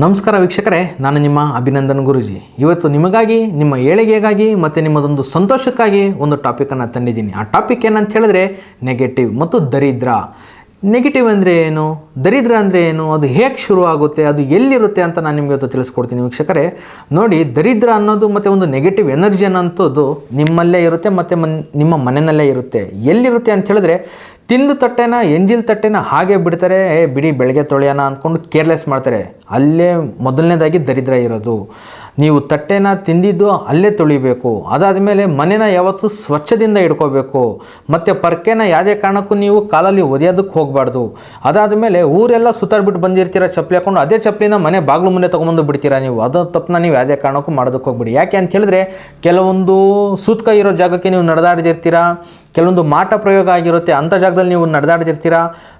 ನಮಸ್ಕಾರ ವೀಕ್ಷಕರೇ, ನಾನು ನಿಮ್ಮ ಅಭಿನಂದನ್ ಗುರೂಜಿ. ಇವತ್ತು ನಿಮಗಾಗಿ, ನಿಮ್ಮ ಏಳಿಗೆಗಾಗಿ ಮತ್ತು ನಿಮ್ಮದೊಂದು ಸಂತೋಷಕ್ಕಾಗಿ ಒಂದು ಟಾಪಿಕನ್ನು ತಂದಿದ್ದೀನಿ. ಆ ಟಾಪಿಕ್ ಏನಂತ ಹೇಳಿದ್ರೆ ನೆಗೆಟಿವ್ ಮತ್ತು ದರಿದ್ರ. ನೆಗೆಟಿವ್ ಅಂದರೆ ಏನು, ದರಿದ್ರ ಅಂದರೆ ಏನು, ಅದು ಹೇಗೆ ಶುರು ಆಗುತ್ತೆ, ಅದು ಎಲ್ಲಿರುತ್ತೆ ಅಂತ ನಾನು ನಿಮಗೆ ಇವತ್ತು ತಿಳಿಸ್ಕೊಡ್ತೀನಿ ವೀಕ್ಷಕರೇ. ನೋಡಿ, ದರಿದ್ರ ಅನ್ನೋದು ಮತ್ತು ಒಂದು ನೆಗೆಟಿವ್ ಎನರ್ಜಿ ಅನ್ನೋಂಥದ್ದು ನಿಮ್ಮಲ್ಲೇ ಇರುತ್ತೆ ಮತ್ತು ನಿಮ್ಮ ಮನೆಯಲ್ಲೇ ಇರುತ್ತೆ. ಎಲ್ಲಿರುತ್ತೆ ಅಂತ ಹೇಳಿದ್ರೆ, ತಿಂದು ತಟ್ಟೆನ, ಎಂಜಿಲ್ ತಟ್ಟೆನ ಹಾಗೆ ಬಿಡ್ತಾರೆ. ಬಿಡಿ ಬೆಳಗ್ಗೆ ತೊಳೆಯೋಣ ಅಂದ್ಕೊಂಡು ಕೇರ್ಲೆಸ್ ಮಾಡ್ತಾರೆ. ಅಲ್ಲೇ ಮೊದಲನೇದಾಗಿ ದರಿದ್ರ ಇರೋದು. ನೀವು ತಟ್ಟೆನ ತಿಂದಿದ್ದು ಅಲ್ಲೇ ತೊಳಿಬೇಕು. ಅದಾದಮೇಲೆ ಮನೆನ ಯಾವತ್ತೂ ಸ್ವಚ್ಛದಿಂದ ಇಟ್ಕೋಬೇಕು. ಮತ್ತು ಪರ್ಕೆನ ಯಾವುದೇ ಕಾರಣಕ್ಕೂ ನೀವು ಕಾಲಲ್ಲಿ ಒದೆಯೋದಕ್ಕೆ ಹೋಗಬಾರ್ದು. ಅದಾದಮೇಲೆ ಊರೆಲ್ಲ ಸುತ್ತಾಡ್ಬಿಟ್ಟು ಬಂದಿರ್ತೀರ ಚಪ್ಪಲಿ ಹಾಕೊಂಡು, ಅದೇ ಚಪ್ಪಲಿನ ಮನೆ ಬಾಗಿಲು ಮುಂದೆ ತೊಗೊಂಬಂದು ಬಿಡ್ತೀರಾ ನೀವು. ಅದು ತಪ್ಪನ್ನ ನೀವು ಯಾವುದೇ ಕಾರಣಕ್ಕೂ ಮಾಡೋದಕ್ಕೆ ಹೋಗ್ಬಿಡಿ. ಯಾಕೆ ಅಂತ ಹೇಳಿದ್ರೆ, ಕೆಲವೊಂದು ಸೂತ್ಕ ಇರೋ ಜಾಗಕ್ಕೆ ನೀವು ನಡೆದಾಡ್ದಿರ್ತೀರ, ಕೆಲವೊಂದು ಮಾಟ ಪ್ರಯೋಗ ಆಗಿರುತ್ತೆ, ಅಂಥ ಜಾಗದಲ್ಲಿ ನೀವು ನಡೆದಾಡ್ದಿರ್ತೀರ.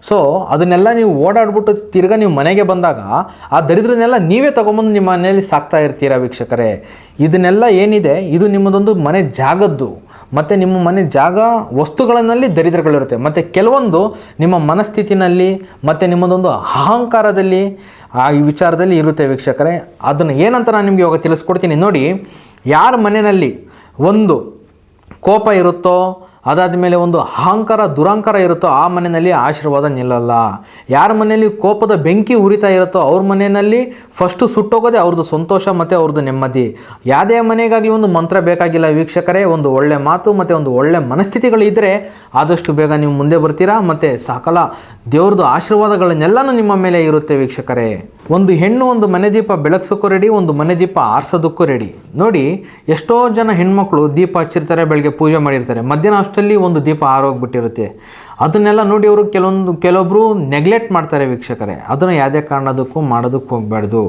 ಸೊ ಅದನ್ನೆಲ್ಲ ನೀವು ಓಡಾಡ್ಬಿಟ್ಟು ತಿರ್ಗಾ ನೀವು ಮನೆಗೆ ಬಂದಾಗ ಆ ದರಿದ್ರನ್ನೆಲ್ಲ ನೀವೇ ತೊಗೊಂಬಂದು ನಿಮ್ಮ ಮನೆಯಲ್ಲಿ ಸಾಕ್ತಾ ಇರ್ತೀರ ವೀಕ್ಷಕರೇ. ಇದನ್ನೆಲ್ಲ ಏನಿದೆ, ಇದು ನಿಮ್ಮದೊಂದು ಮನೆ ಜಾಗದ್ದು ಮತ್ತು ನಿಮ್ಮ ಮನೆ ಜಾಗ ವಸ್ತುಗಳಲ್ಲಿ ದರಿದ್ರಗಳಿರುತ್ತೆ. ಮತ್ತು ಕೆಲವೊಂದು ನಿಮ್ಮ ಮನಸ್ಥಿತಿನಲ್ಲಿ ಮತ್ತು ನಿಮ್ಮದೊಂದು ಅಹಂಕಾರದಲ್ಲಿ ಈ ವಿಚಾರದಲ್ಲಿ ಇರುತ್ತೆ ವೀಕ್ಷಕರೇ. ಅದನ್ನು ಏನಂತ ನಾನು ನಿಮಗೆ ಇವಾಗ ತಿಳಿಸ್ಕೊಡ್ತೀನಿ. ನೋಡಿ, ಯಾರ ಮನೆಯಲ್ಲಿ ಒಂದು ಕೋಪ ಇರುತ್ತೋ, ಅದಾದಮೇಲೆ ಒಂದು ಅಹಂಕಾರ ದುರಹಂಕಾರ ಇರುತ್ತೋ, ಆ ಮನೆಯಲ್ಲಿ ಆಶೀರ್ವಾದ ನಿಲ್ಲಲ್ಲ. ಯಾರ ಮನೆಯಲ್ಲಿ ಕೋಪದ ಬೆಂಕಿ ಉರಿತಾ ಇರುತ್ತೋ, ಅವ್ರ ಮನೆಯಲ್ಲಿ ಫಸ್ಟು ಸುಟ್ಟೋಗೋದೇ ಅವ್ರದ್ದು ಸಂತೋಷ ಮತ್ತು ಅವ್ರದ್ದು ನೆಮ್ಮದಿ. ಯಾವುದೇ ಮನೆಗಾಗಲಿ ಒಂದು ಮಂತ್ರ ಬೇಕಾಗಿಲ್ಲ ವೀಕ್ಷಕರೇ. ಒಂದು ಒಳ್ಳೆ ಮಾತು ಮತ್ತು ಒಂದು ಒಳ್ಳೆ ಮನಸ್ಥಿತಿಗಳಿದ್ದರೆ ಆದಷ್ಟು ಬೇಗ ನೀವು ಮುಂದೆ ಬರ್ತೀರಾ ಮತ್ತು ಸಕಲ ದೇವ್ರದ್ದು ಆಶೀರ್ವಾದಗಳನ್ನೆಲ್ಲನೂ ನಿಮ್ಮ ಮೇಲೆ ಇರುತ್ತೆ ವೀಕ್ಷಕರೇ. ಒಂದು ಹೆಣ್ಣು ಒಂದು ಮನೆ ದೀಪ ಬೆಳಗ್ಸೋಕ್ಕೂ ರೆಡಿ, ಒಂದು ಮನೆ ದೀಪ ಆರಿಸೋದಕ್ಕೂ ರೆಡಿ. ನೋಡಿ, ಎಷ್ಟೋ ಜನ ಹೆಣ್ಮಕ್ಳು ದೀಪ ಹಚ್ಚಿರ್ತಾರೆ, ಬೆಳಗ್ಗೆ ಪೂಜೆ ಮಾಡಿರ್ತಾರೆ, ಮಧ್ಯಾಹ್ನ ಅಷ್ಟರಲ್ಲಿ ಒಂದು ದೀಪ ಆರೋಗ್ಬಿಟ್ಟಿರುತ್ತೆ. ಅದನ್ನೆಲ್ಲ ನೋಡಿ ಅವರು ಕೆಲವೊಬ್ಬರು ನೆಗ್ಲೆಕ್ಟ್ ಮಾಡ್ತಾರೆ ವೀಕ್ಷಕರೇ. ಅದನ್ನು ಯಾವುದೇ ಕಾರಣದಕ್ಕೂ ಮಾಡೋದಕ್ಕೆ ಹೋಗಬಾರ್ದು.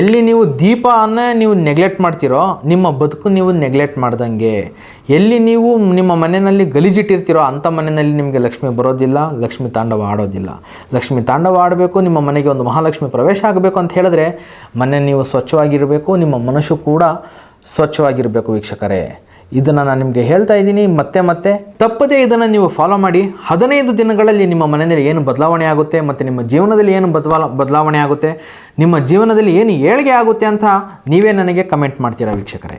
ಎಲ್ಲಿ ನೀವು ದೀಪವನ್ನೇ ನೀವು ನೆಗ್ಲೆಕ್ಟ್ ಮಾಡ್ತೀರೋ, ನಿಮ್ಮ ಬದುಕು ನೀವು ನೆಗ್ಲೆಕ್ಟ್ ಮಾಡ್ದಂಗೆ. ಎಲ್ಲಿ ನೀವು ನಿಮ್ಮ ಮನೆಯಲ್ಲಿ ಗಲೀಜಿಟ್ಟಿರ್ತೀರೋ, ಅಂಥ ಮನೆಯಲ್ಲಿ ನಿಮಗೆ ಲಕ್ಷ್ಮಿ ಬರೋದಿಲ್ಲ, ಲಕ್ಷ್ಮಿ ತಾಂಡವ ಆಡೋದಿಲ್ಲ. ಲಕ್ಷ್ಮಿ ತಾಂಡವ ಆಡಬೇಕು, ನಿಮ್ಮ ಮನೆಗೆ ಒಂದು ಮಹಾಲಕ್ಷ್ಮಿ ಪ್ರವೇಶ ಆಗಬೇಕು ಅಂತ ಹೇಳಿದ್ರೆ ಮನೆ ನೀವು ಸ್ವಚ್ಛವಾಗಿರಬೇಕು, ನಿಮ್ಮ ಮನಸ್ಸು ಕೂಡ ಸ್ವಚ್ಛವಾಗಿರಬೇಕು ವೀಕ್ಷಕರೇ. ಇದನ್ನು ನಾನು ನಿಮಗೆ ಹೇಳ್ತಾ ಇದ್ದೀನಿ ಮತ್ತೆ ತಪ್ಪದೇ ಇದನ್ನು ನೀವು ಫಾಲೋ ಮಾಡಿ. 15 ದಿನಗಳಲ್ಲಿ ನಿಮ್ಮ ಮನೆಯಲ್ಲಿ ಏನು ಬದಲಾವಣೆ ಆಗುತ್ತೆ ಮತ್ತು ನಿಮ್ಮ ಜೀವನದಲ್ಲಿ ಏನು ಬದಲಾವಣೆ ಆಗುತ್ತೆ, ನಿಮ್ಮ ಜೀವನದಲ್ಲಿ ಏನು ಏಳಿಗೆ ಆಗುತ್ತೆ ಅಂತ ನೀವೇ ನನಗೆ ಕಮೆಂಟ್ ಮಾಡ್ತೀರಾ ವೀಕ್ಷಕರೇ.